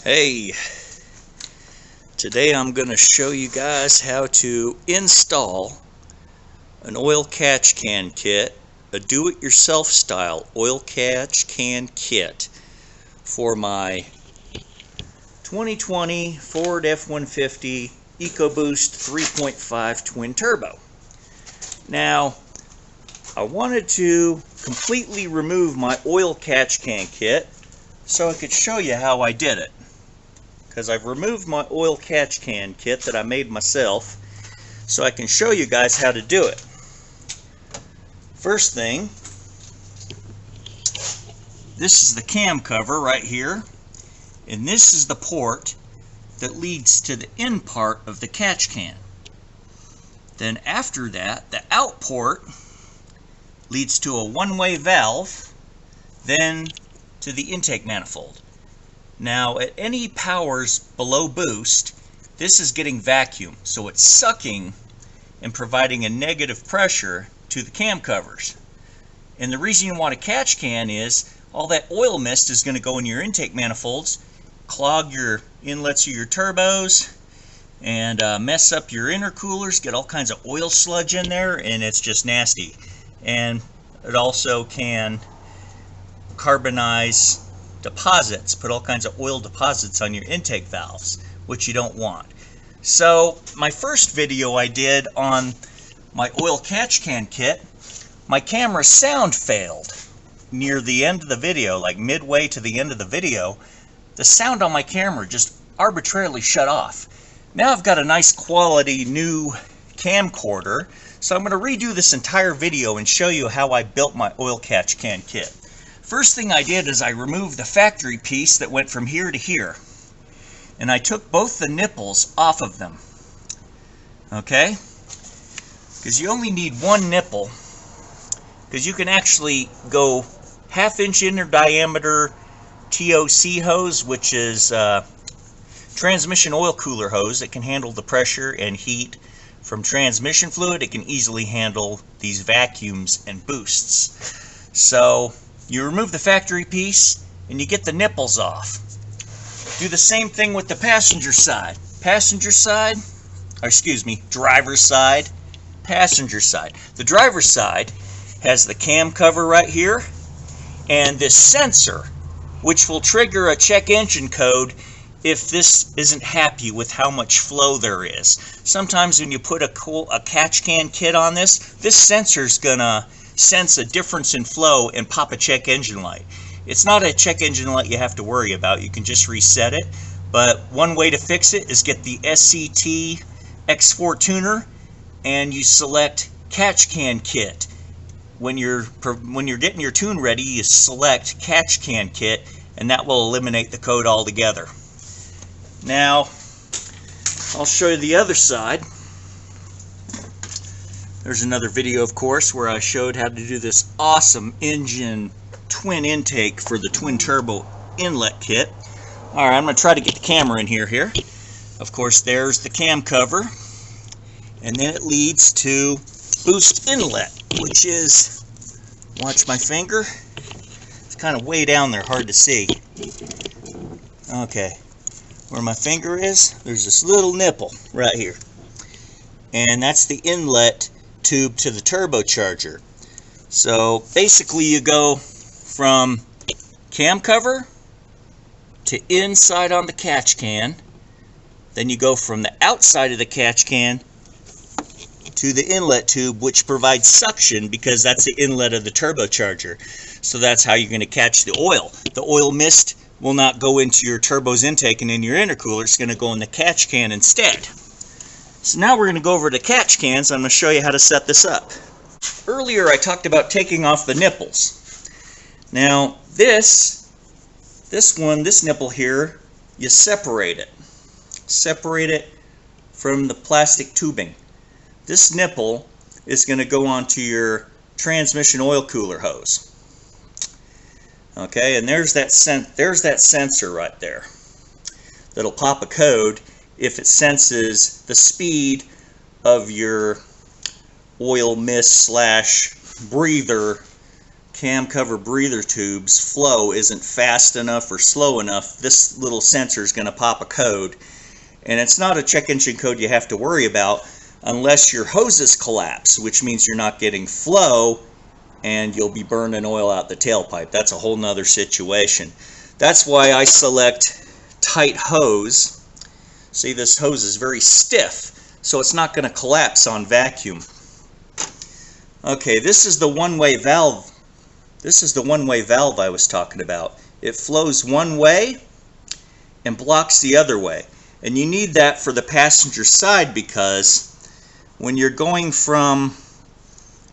Hey, today I'm going to show you guys how to install an oil catch can kit, a do-it-yourself style oil catch can kit for my 2020 Ford F150 Ecoboost 3.5 twin turbo. Now, I wanted to completely remove my oil catch can kit so I could show you how I did it. Because I've removed my oil catch can kit that I made myself, so I can show you guys how to do it. First thing, this is the cam cover right here, and this is the port that leads to the in part of the catch can. Then after that, the out port leads to a one-way valve, then to the intake manifold. Now, at any powers below boost, this is getting vacuum, so it's sucking and providing a negative pressure to the cam covers. And the reason you want a catch can is all that oil mist is going to go in your intake manifolds, clog your inlets of your turbos, and mess up your intercoolers, get all kinds of oil sludge in there, and it's just nasty. And it also can carbonize deposits, put all kinds of oil deposits on your intake valves, which you don't want. So my first video I did on my oil catch can kit, my camera sound failed near the end of the video, like midway to the end of the video. The sound on my camera just arbitrarily shut off. Now I've got a nice quality new camcorder, so I'm going to redo this entire video and show you how I built my oil catch can kit. First thing I did is I removed the factory piece that went from here to here, and I took both the nipples off of them. Okay? Because you only need one nipple, because you can actually go half-inch inner diameter TOC hose, which is transmission oil cooler hose that can handle the pressure and heat from transmission fluid. It can easily handle these vacuums and boosts. So you remove the factory piece and you get the nipples off. Do the same thing with the passenger side. Driver's side, passenger side. The driver's side has the cam cover right here and this sensor, which will trigger a check engine code if this isn't happy with how much flow there is. Sometimes when you put a catch can kit on this sensor's gonna sense a difference in flow and pop a check engine light. It's not a check engine light you have to worry about. You can just reset it. But one way to fix it is get the SCT X4 tuner and you select catch can kit. When you're getting your tune ready, you select catch can kit, and that will eliminate the code altogether. Now I'll show you the other side. There's another video, of course, where I showed how to do this awesome engine twin intake for the twin turbo inlet kit. Alright, I'm going to try to get the camera in here. Of course, there's the cam cover, and then it leads to boost inlet, which is, watch my finger, it's kind of way down there, hard to see. Okay, where my finger is, there's this little nipple right here, and that's the inlet tube to the turbocharger. So basically you go from cam cover to inside on the catch can, then you go from the outside of the catch can to the inlet tube, which provides suction because that's the inlet of the turbocharger. So that's how you're going to catch the oil. The oil mist will not go into your turbo's intake and in your intercooler. It's going to go in the catch can instead. So now we're going to go over to catch cans. I'm going to show you how to set this up. Earlier I talked about taking off the nipples. Now this nipple here, you separate it. Separate it from the plastic tubing. This nipple is going to go onto your transmission oil cooler hose. Okay, and there's that sensor right there that'll pop a code if it senses the speed of your oil mist / breather cam cover breather tube's flow isn't fast enough or slow enough, this little sensor is going to pop a code. And it's not a check engine code you have to worry about unless your hoses collapse, which means you're not getting flow and you'll be burning oil out the tailpipe. That's a whole nother situation. That's why I select tight hose. See, this hose is very stiff, so it's not going to collapse on vacuum. Okay, this is the one-way valve. This is the one-way valve I was talking about. It flows one way and blocks the other way. And you need that for the passenger side because when you're going from,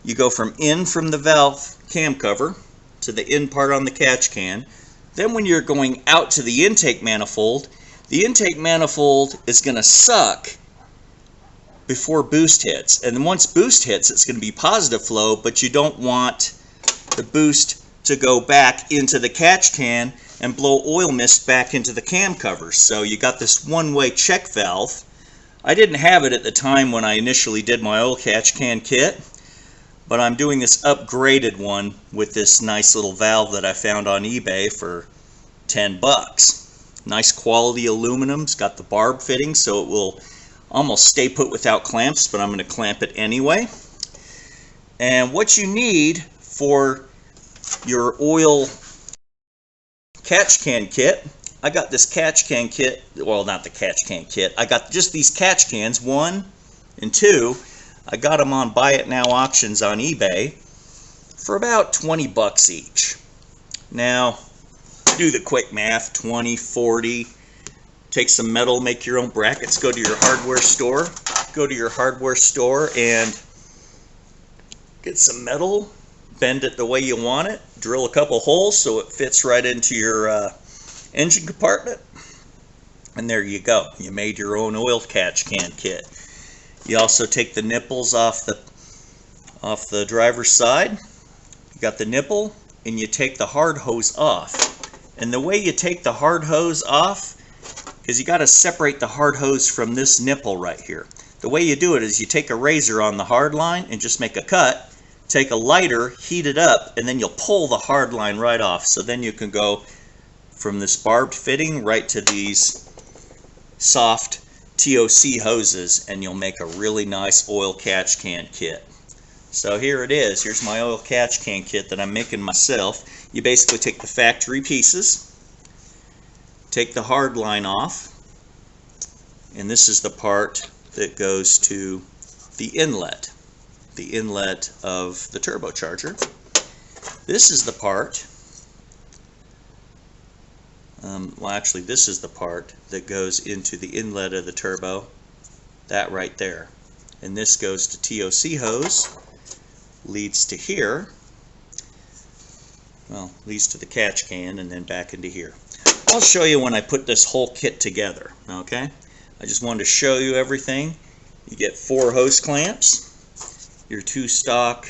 you go from in from the valve cam cover to the in part on the catch can. Then when you're going out to the intake manifold is going to suck before boost hits. And then once boost hits, it's going to be positive flow, but you don't want the boost to go back into the catch can and blow oil mist back into the cam cover. So you got this one-way check valve. I didn't have it at the time when I initially did my oil catch can kit, but I'm doing this upgraded one with this nice little valve that I found on eBay for 10 bucks. Nice quality aluminum. It's got the barb fitting so it will almost stay put without clamps, but I'm going to clamp it anyway. And what you need for your oil catch can kit, I got this catch can kit, well, not the catch can kit, I got just these catch cans, 1 and 2. I got them on Buy It Now auctions on eBay for about 20 bucks each. Now, do the quick math, 20, 40, take some metal, make your own brackets, go to your hardware store, and get some metal, bend it the way you want it, drill a couple holes so it fits right into your engine compartment, and there you go. You made your own oil catch can kit. You also take the nipples off the driver's side. You got the nipple, and you take the hard hose off. And the way you take the hard hose off is you got to separate the hard hose from this nipple right here. The way you do it is you take a razor on the hard line and just make a cut, take a lighter, heat it up, and then you'll pull the hard line right off. So then you can go from this barbed fitting right to these soft TOC hoses, and you'll make a really nice oil catch can kit. So here it is. Here's my oil catch can kit that I'm making myself. You basically take the factory pieces, take the hard line off, and this is the part that goes to the inlet of the turbocharger. This is the part, well actually this is the part that goes into the inlet of the turbo, that right there. And this goes to TOC hose, leads to here, well, leads to the catch can, and then back into here. I'll show you when I put this whole kit together, okay? I just wanted to show you everything. You get 4 hose clamps, your 2 stock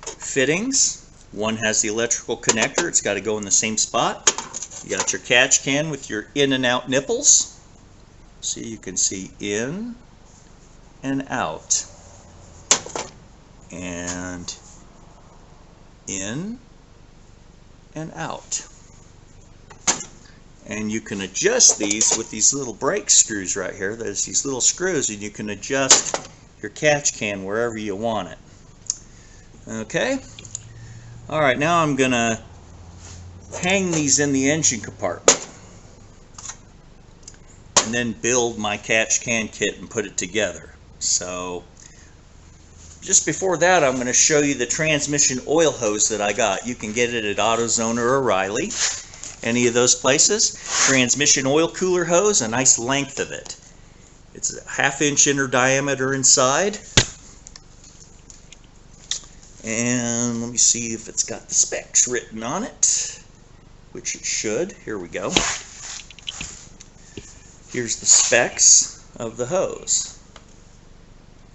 fittings. One has the electrical connector, it's got to go in the same spot. You got your catch can with your in and out nipples. So you can see in and out. And in and out. And you can adjust these with these little brake screws right here. There's these little screws, and you can adjust your catch can wherever you want it. Okay? Alright, now I'm going to hang these in the engine compartment and then build my catch can kit and put it together. So just before that, I'm going to show you the transmission oil hose that I got. You can get it at AutoZone or O'Reilly, any of those places. Transmission oil cooler hose, a nice length of it. It's a 1/2 inch inner diameter inside. And let me see if it's got the specs written on it, which it should. Here we go. Here's the specs of the hose.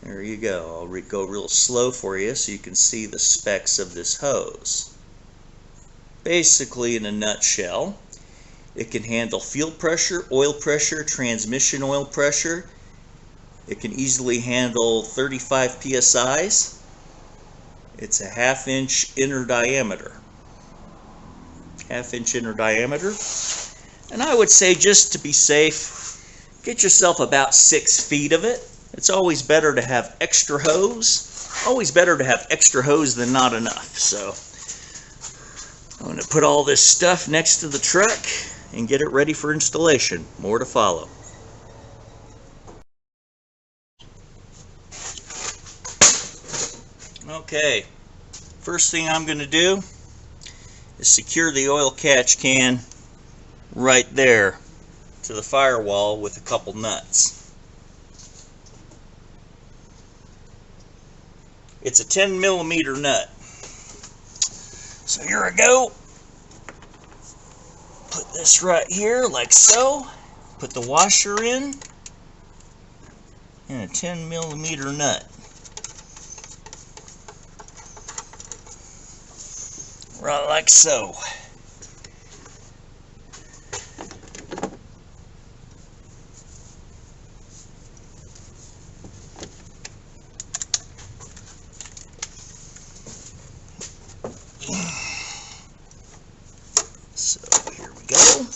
There you go. I'll go real slow for you so you can see the specs of this hose. Basically, in a nutshell, it can handle fuel pressure, oil pressure, transmission oil pressure. It can easily handle 35 psi's. It's a 1/2 inch inner diameter. 1/2 inch inner diameter. And I would say, just to be safe, get yourself about 6 feet of it. It's always better to have extra hose. Always better to have extra hose than not enough. So I'm going to put all this stuff next to the truck and get it ready for installation. More to follow. Okay, first thing I'm going to do is secure the oil catch can right there to the firewall with a couple nuts. It's a 10mm nut. So here I go. Put this right here like so. Put the washer in and a 10mm nut. Right like so. So here we go.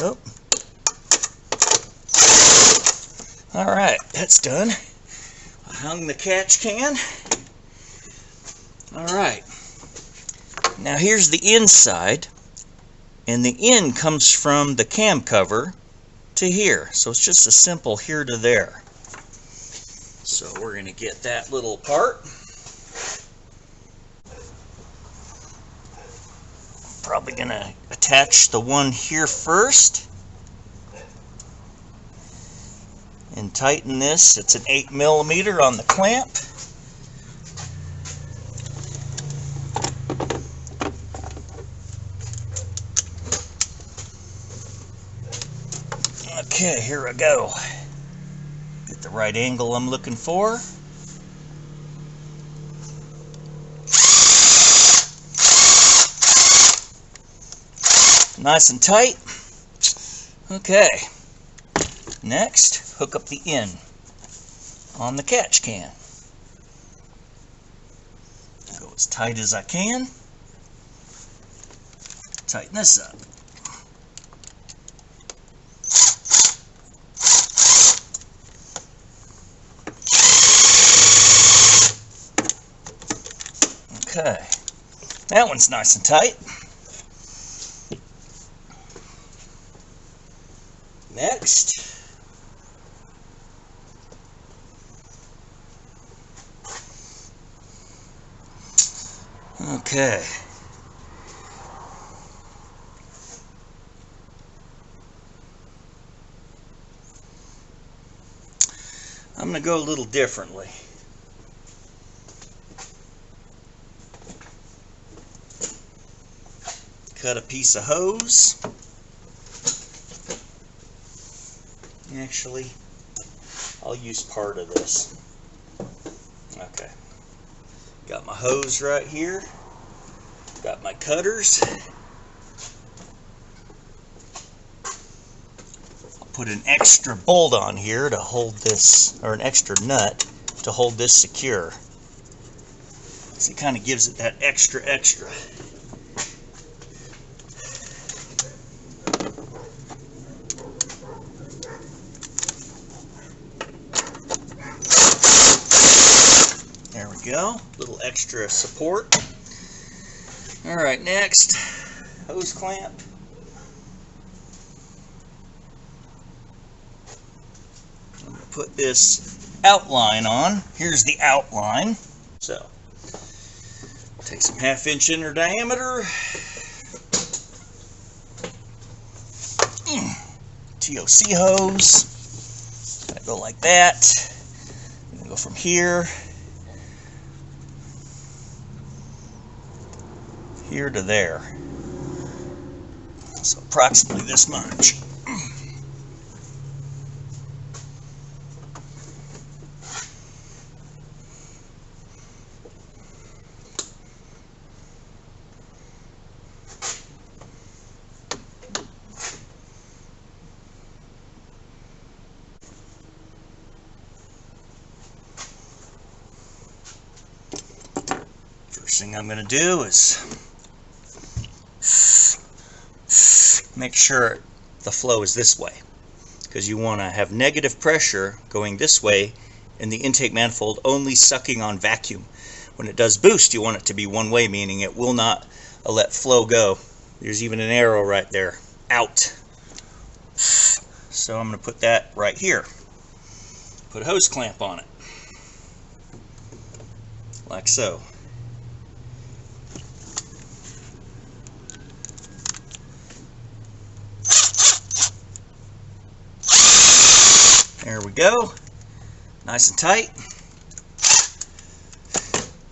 Oh. Alright, that's done. I hung the catch can. Alright. Now here's the inside. And the end comes from the cam cover to here. So it's just a simple here to there. So we're going to get that little part. Probably going to attach the one here first and tighten this. It's an 8mm on the clamp. Okay, here I go. Get the right angle I'm looking for. Nice and tight. Okay. Next, hook up the end on the catch can. Go as tight as I can. Tighten this up. Okay. That one's nice and tight. Next, okay, I'm going to go a little differently. Cut a piece of hose. Actually, I'll use part of this. Okay. Got my hose right here. Got my cutters. I'll put an extra bolt on here to hold this, or an extra nut to hold this secure. So it kind of gives it that extra. There we go, little extra support. Alright, next, hose clamp. I'm going to put this outline on. Here's the outline. So, take some 1/2 inch inner diameter. TOC hose. Gotta go like that. I'm going to go from here to there. So approximately this much. First thing I'm going to do is make sure the flow is this way, because you want to have negative pressure going this way and the intake manifold only sucking on vacuum. When it does boost, you want it to be one way, meaning it will not let flow go. There's even an arrow right there, out. So I'm going to put that right here. Put a hose clamp on it, like so. There we go, nice and tight.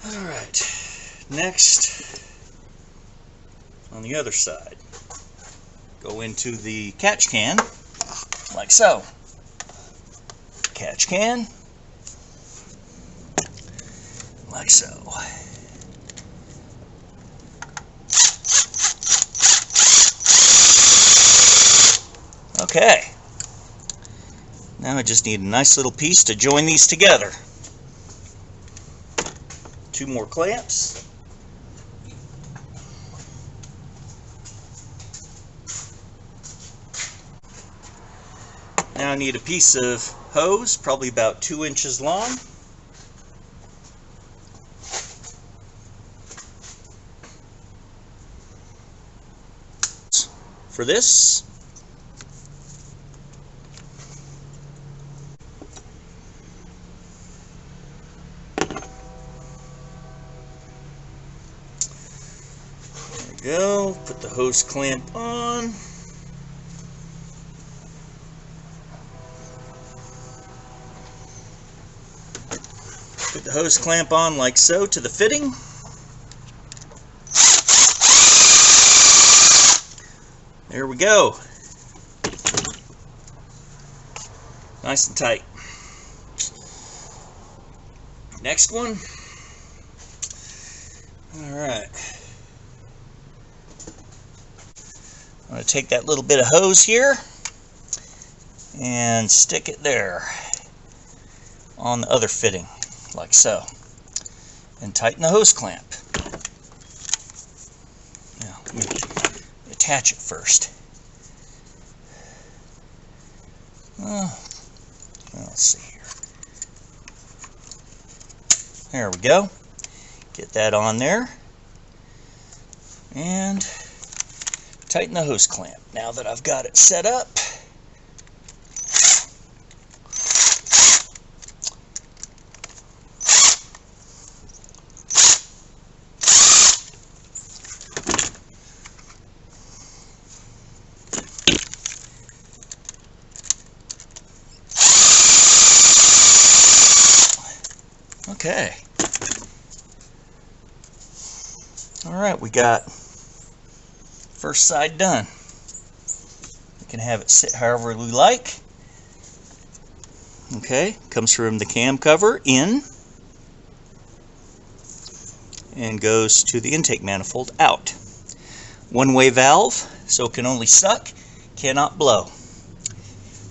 Alright, next, on the other side, go into the catch can, like so. Catch can, like so. Okay. Now I just need a nice little piece to join these together. 2 more clamps. Now I need a piece of hose, probably about 2 inches long. For this. There we go. Put the hose clamp on. Put the hose clamp on like so to the fitting. There we go. Nice and tight. Next one. Alright. I'm going to take that little bit of hose here and stick it there on the other fitting, like so. And tighten the hose clamp. Now, let me attach it first. Let's see here. There we go. Get that on there. And tighten the hose clamp. Now that I've got it set up, okay. Alright, we got first side done. We can have it sit however we like. Okay, comes from the cam cover in and goes to the intake manifold out. One-way valve, so it can only suck, cannot blow.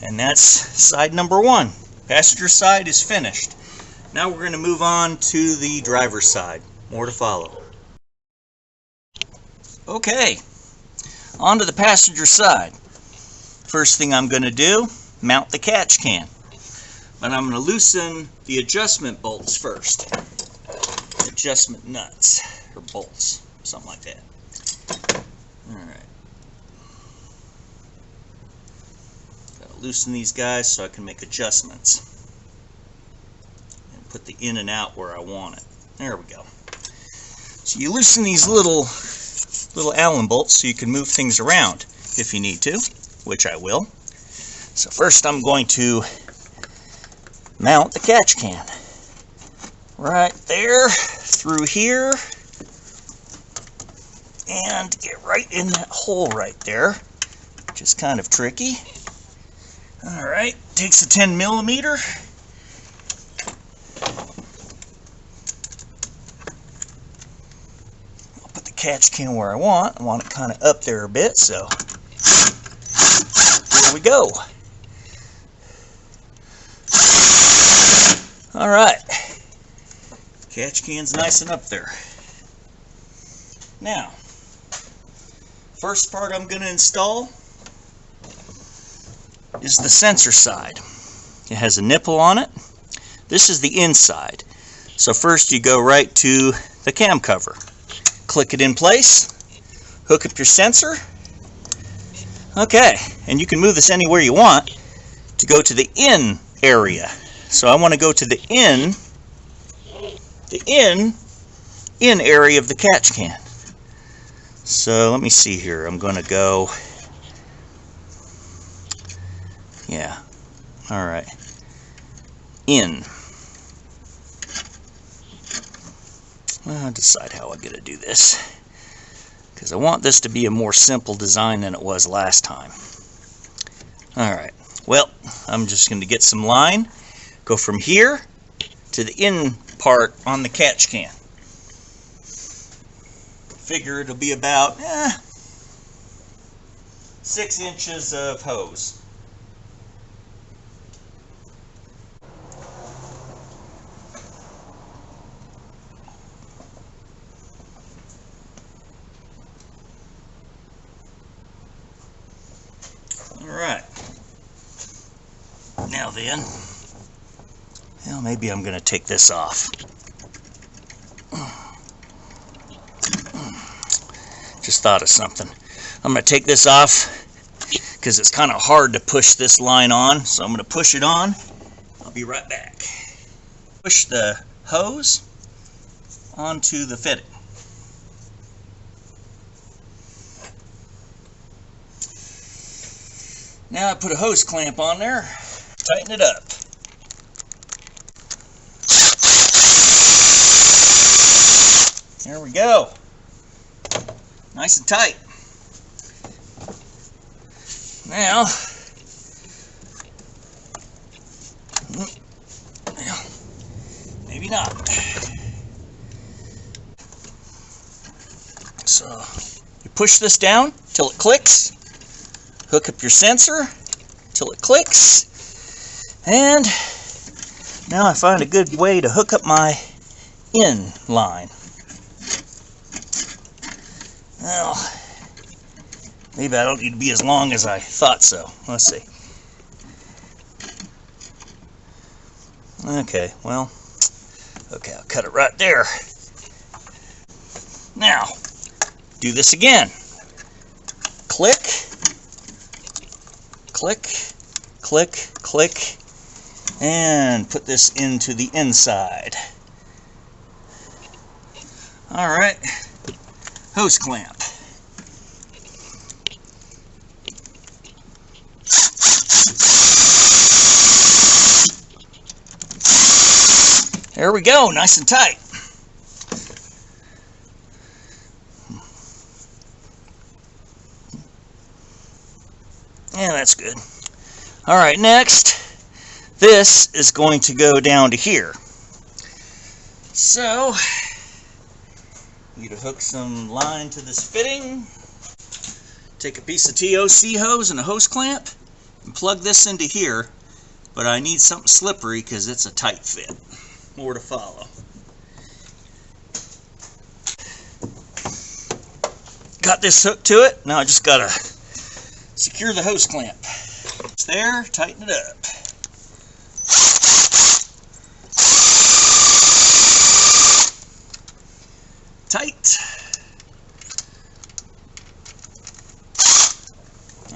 And that's side number 1. Passenger side is finished. Now we're going to move on to the driver's side. More to follow. Okay, on to the passenger side. First thing I'm going to do, mount the catch can. But I'm going to loosen the adjustment bolts first. Adjustment nuts, or bolts, something like that. Alright. Gotta loosen these guys so I can make adjustments. And put the in and out where I want it. There we go. So you loosen these little Allen bolts so you can move things around if you need to, which I will. So first I'm going to mount the catch can right there through here and get right in that hole right there, which is kind of tricky. Alright, takes a 10mm. Catch can where I want it kind of up there a bit, so here we go. Alright, catch can's nice and up there. Now, first part I'm going to install is the sensor side. It has a nipple on it. This is the inside. So first you go right to the cam cover. Click it in place. Hook up your sensor. Okay, and you can move this anywhere you want to go to the in area. So I want to go to the in area of the catch can. So let me see here. I'm going to go, yeah, all right, in. I'll decide how I'm going to do this, because I want this to be a more simple design than it was last time. All right, well, I'm just going to get some line, go from here to the in part on the catch can. Figure it'll be about 6 inches of hose. Alright, now then, well, maybe I'm going to take this off. Just thought of something. I'm going to take this off because it's kind of hard to push this line on, so I'm going to push it on. I'll be right back. Push the hose onto the fitting. Now I put a hose clamp on there, tighten it up. There we go. Nice and tight. Now, maybe not. So you push this down till it clicks. Hook up your sensor till it clicks, and now I find a good way to hook up my in line. Well, maybe I don't need to be as long as I thought so. Let's see. Okay, well, okay, I'll cut it right there. Now, do this again. Click. Click, click, click, and put this into the inside. All right, hose clamp. There we go, nice and tight. Yeah, that's good. All right, next, this is going to go down to here. So, you need to hook some line to this fitting. Take a piece of TOC hose and a hose clamp and plug this into here. But I need something slippery because it's a tight fit. More to follow. Got this hooked to it. Now I just gotta secure the hose clamp. It's there, tighten it up. Tight.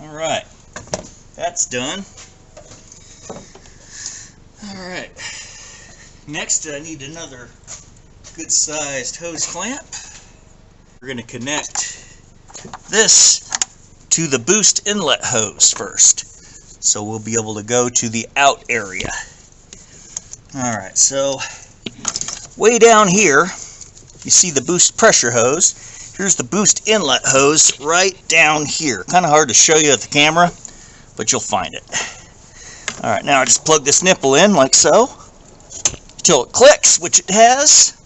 All right, that's done. All right, next I need another good sized hose clamp. We're going to connect this to the boost inlet hose first, so we'll be able to go to the out area. Alright, so way down here you see the boost pressure hose. Here's the boost inlet hose right down here. Kind of hard to show you at the camera, but you'll find it. Alright, now I just plug this nipple in like so until it clicks, which it has.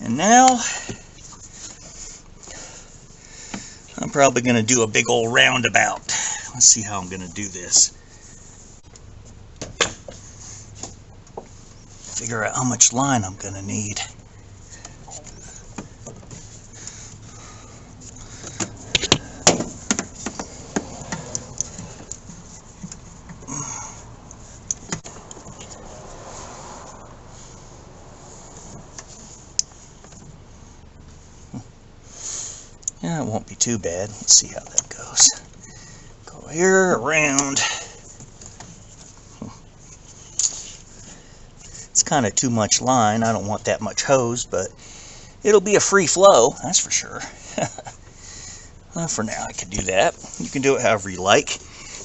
And now I'm probably going to do a big old roundabout. Let's see how I'm going to do this. Figure out how much line I'm going to need. won't be too bad. Let's see how that goes. Go here, around. It's kind of too much line. I don't want that much hose, but it'll be a free flow, that's for sure. Well, for now, I can do that. You can do it however you like,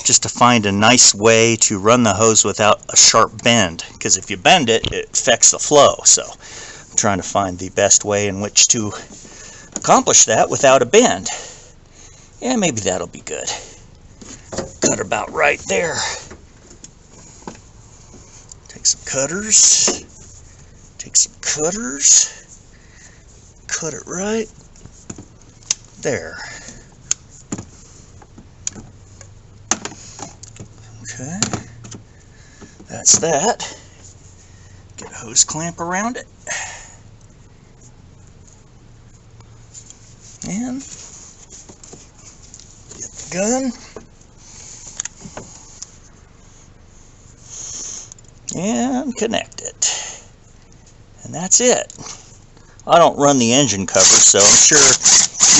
just to find a nice way to run the hose without a sharp bend, because if you bend it, it affects the flow. So I'm trying to find the best way in which to accomplish that without a bend. Yeah, maybe that'll be good. Cut about right there. Take some cutters. Take some cutters. Cut it right there. Okay, that's that. Get a hose clamp around it. And get the gun. And connect it. And that's it. I don't run the engine cover, so I'm sure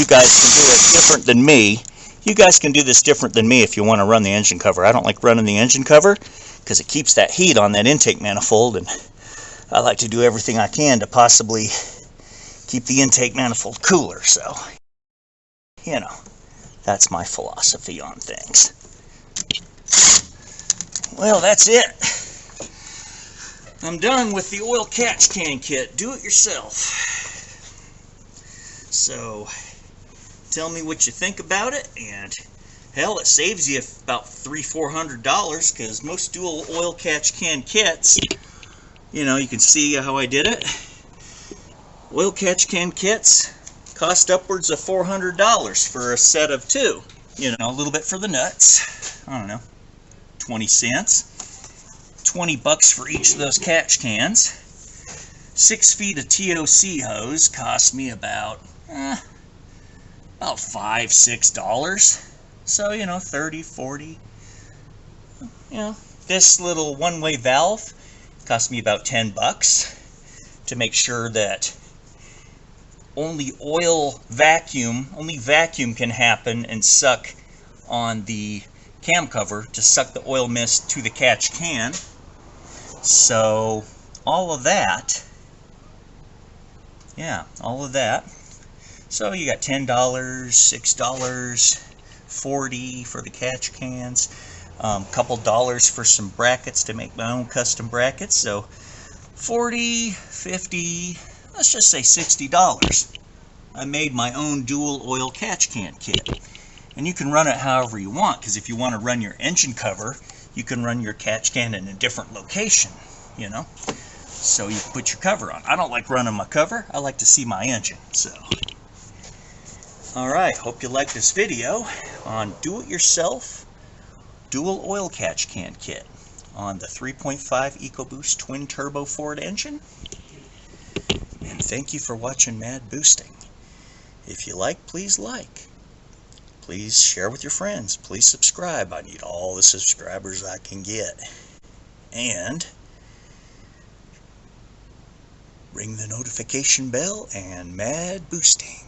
you guys can do it different than me. You guys can do this different than me if you want to run the engine cover. I don't like running the engine cover because it keeps that heat on that intake manifold, and I like to do everything I can to possibly keep the intake manifold cooler. So, you know, that's my philosophy on things. Well, that's it. I'm done with the oil catch can kit. Do it yourself. So, tell me what you think about it, and hell, it saves you about $300–400 because most dual oil catch can kits, you know, you can see how I did it. Oil catch can kits cost upwards of $400 for a set of 2. You know, a little bit for the nuts. I don't know, 20 cents. 20 bucks for each of those catch cans. 6 feet of TOC hose cost me about $5–6. So, you know, 30, 40. You know, this little one-way valve cost me about 10 bucks to make sure that only vacuum can happen and suck on the cam cover to suck the oil mist to the catch can. So, all of that. Yeah, all of that. So you got $10, $6, $40 for the catch cans, couple dollars for some brackets to make my own custom brackets. So $40, $50, let's just say $60. I made my own dual oil catch can kit. And you can run it however you want, because if you want to run your engine cover, you can run your catch can in a different location, you know. So you can put your cover on. I don't like running my cover. I like to see my engine. So, alright, hope you like this video on do-it-yourself dual oil catch can kit on the 3.5 Ecoboost twin turbo Ford engine. And thank you for watching Mad Boosting. If you like, please like. Please share with your friends. Please subscribe. I need all the subscribers I can get. And ring the notification bell, and Mad Boosting.